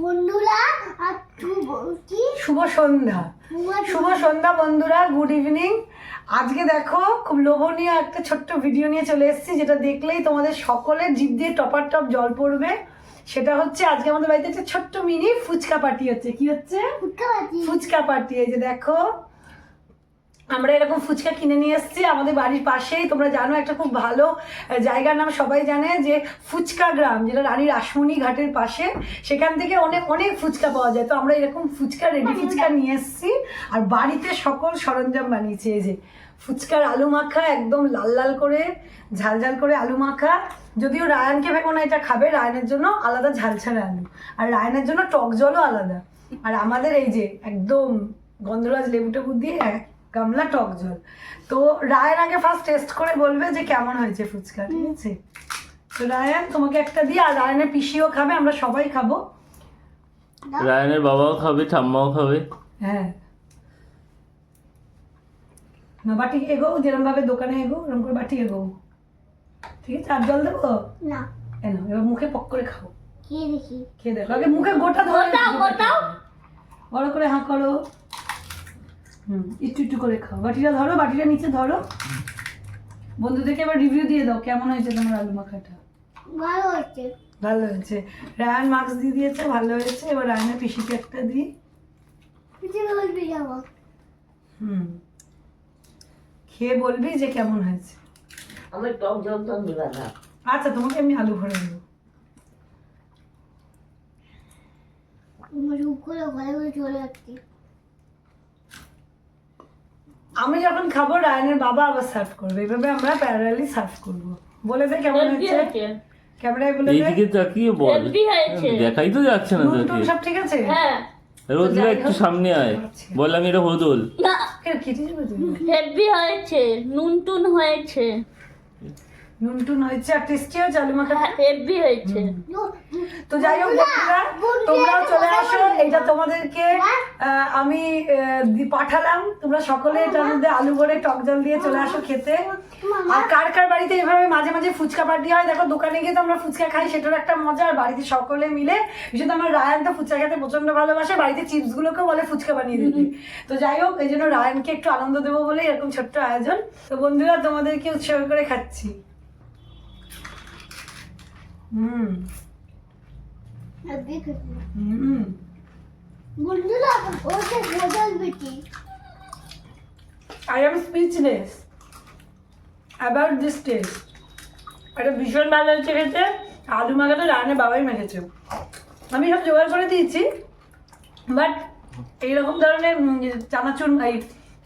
বন্ধুরা আর শুভ সন্ধ্যা বন্ধুরা, good evening. আজকে দেখো খুব লোভনীয় একটা ছোট্ট ভিডিও নিয়ে চলে এসেছি, যেটা দেখলেই তোমাদের সকলের জিভ দিয়ে টপার টপ জল পড়বে। সেটা হচ্ছে আজকে আমাদের বাড়িতে একটা ছোট্ট মিনি ফুচকা পার্টি হচ্ছে। কি হচ্ছে? ফুচকা পার্টি। এই যে দেখো, আমরা এরকম ফুচকা কিনে নিয়ে এসেছি আমাদের বাড়ির পাশেই। তোমরা জানো একটা খুব ভালো জায়গার নাম সবাই জানে, যে ফুচকা গ্রাম, যেটা রানীর আসমনি ঘাটের পাশে। সেখান থেকে অনেক অনেক ফুচকা পাওয়া যায়। তো আমরা এরকম ফুচকা, রেডি ফুচকা নিয়ে এসেছি, আর বাড়িতে সকল সরঞ্জাম বানিয়েছি। এই যে ফুচকার আলু মাখা, একদম লাল লাল করে ঝাল ঝাল করে আলু মাখা। যদিও রায়ানকে ভেবো না এটা খাবে, রায়ানের জন্য আলাদা ঝাল ছাড়া আলু, আর রায়ানের জন্য টক জলও আলাদা। আর আমাদের এই যে একদম গন্ধরাজ লেবু টেবু দিয়ে গামলা টক জল। তো রায়ান আগে ফার্স্ট টেস্ট করে বলবে যে কেমন হয়েছে ফুচকা, ঠিক আছে? তো রায়ান তোমাকে একটা দিই, আর রায়ানের পিসিও খাবে, আমরা সবাই খাবো। রায়ানের বাবাও খাবে, ঠাম্মাও খাবে। হ্যাঁ, না বাটি এগো, যেরকম ভাবে দোকানে এগো ওরকম করে বাটি এগো, ঠিক আছে? আর জল দেবো না, কেন? এবার মুখে পক করে খাও, খেয়ে দেখি। খেয়ে দেখো আগে, মুখে গোটা ধরে বড় করে হাঁ করো। একটু একটু করে খাও। বাটিটা ধরো, বাটিটা নিচে ধরো। বন্ধুদেরকে এবার রিভিউ দিয়ে দাও কেমন হয়েছে তোমার আলু মাখাটা। ভালো হচ্ছে। ভালো হয়েছে। রায়ান মার্কস দিয়ে দিয়েছে, ভালো হয়েছে। এবার রায়ানের পিসিকে একটা দিই। বলবি যাবো। খেয়ে বলবি যে কেমন হয়েছে। আমার টক জল তো দিবা না। আচ্ছা, তোমাকে আমি আলু ভরে দেবো। রূপ করে ঘরে ঘরে চলে যাচ্ছি। আমি যখন খাবো রায়ানের বাবা আবার সার্ভ করবে, এইভাবে আমরা প্যারালালি সার্ভ করবো। বলে দে কেমন হয়েছে, ক্যামেরায় বলে দে। এইদিকে তাকিয়ে বল, দেখাই তো যাচ্ছে না নুন টুন তোকে। সব ঠিক আছে? হ্যাঁ, রোজরা একটু সামনে আয়, বল আমি এটা হদল। না কেটে যাবে তুমি। হেভি হয়েছে, নুন টুন হয়েছে, নুন টুন হয়েছে, আর টেস্টি হয়েছে আলু মাখাটা। হেভি হয়েছে। তো যাই হোক বন্ধুরা, তোমরাও চলে আসো। এটা তোমাদেরকে আমি পাঠালাম, তোমরা সকলে এটার মধ্যে আলু ভরে টক জল দিয়ে চলে আসো খেতে। আর কার কার বাড়িতে এইভাবে মাঝে মাঝে ফুচকা পার্টি হয়? দেখো, দোকানে গিয়ে তো আমরা ফুচকা খাই, সেটার একটা মজা। আর বাড়িতে সকলে মিলে, বিশেষত আমার রায়ান তো ফুচকা খেতে প্রচন্ড ভালোবাসে, বাড়িতে চিপস গুলোকেও বলে ফুচকা বানিয়ে দিতে। তো যাই হোক, এই জন্য রায়ানকে একটু আনন্দ দেবো বলে এরকম ছোট্ট আয়োজন। তো বন্ধুরা, তোমাদেরকে উৎসর্গ করে খাচ্ছি। বন্ধুরা ওকে বদল বেটি। I am speechless about this taste. এটা ভীষণ ভালো হয়েছে খেতে। আলু মাখাটা রায়ানের বাবাই মেখেছে, আমি সব জোগাড় করে দিয়েছি। বাট এইরকম ধরনের চানাচুর, এই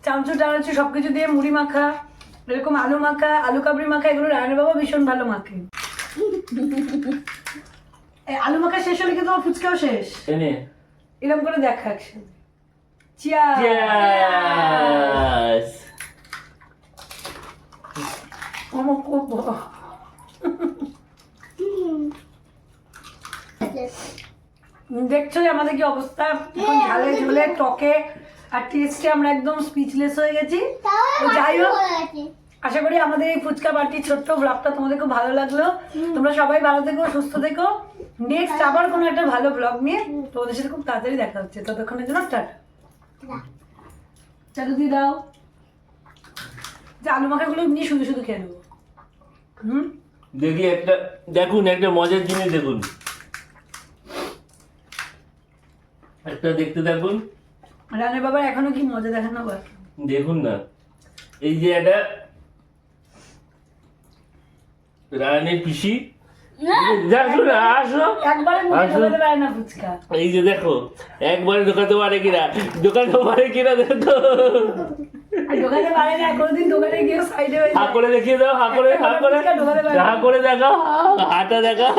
চামচুর টানাচুর সব কিছু দিয়ে মুড়ি মাখা, এরকম আলু মাখা, আলু কাবড়ি মাখা, এগুলো রায়ানের বাবা ভীষণ ভালো মাখে। আলু মাখা শেষ হলে কি তোমার ফুচকাও শেষ? এরকম করে দেখা একসাথে। Cheers! দেখছো আমাদের কি অবস্থা, এখন ঝালে ঝোলে টকে আর টেস্টে আমরা একদম স্পিচলেস হয়ে গেছি। তো যাই হোক, আশা করি আমাদের এই ফুচকা পার্টির ছোট্ট ব্লগটা তোমাদের খুব ভালো লাগলো। তোমরা সবাই ভালো থেকো, সুস্থ থেকো। নেক্সট আবার কোনো একটা ভালো ব্লগ নিয়ে তোমাদের সাথে খুব তাড়াতাড়ি দেখা হচ্ছে। ততক্ষণের জন্য টাটা। চালু দিয়ে দাও, যে আলু মাখাগুলো নিয়ে শুধু শুধু খেয়ে নেবো। দেখি একটা, দেখুন একটা মজার জিনিস দেখুন, একটা দেখতে দেখুন। রানের বাবার এখনো কি মজা দেখানো বাকি? দেখুন না, এই যে একটা রায়ানের পিসি, আসো একবারে মুখে ঢোকাতে পারে না ফুচকা। এই যে দেখো, একবারে ঢোকাতে পারে কিনা, দেখো। আর ঢোকাতে পারে না, কোনোদিন দোকানে গিয়ে সাইডে হা করে দেখিয়ে দাও, হা করে দেখাও, হাটা দেখাও।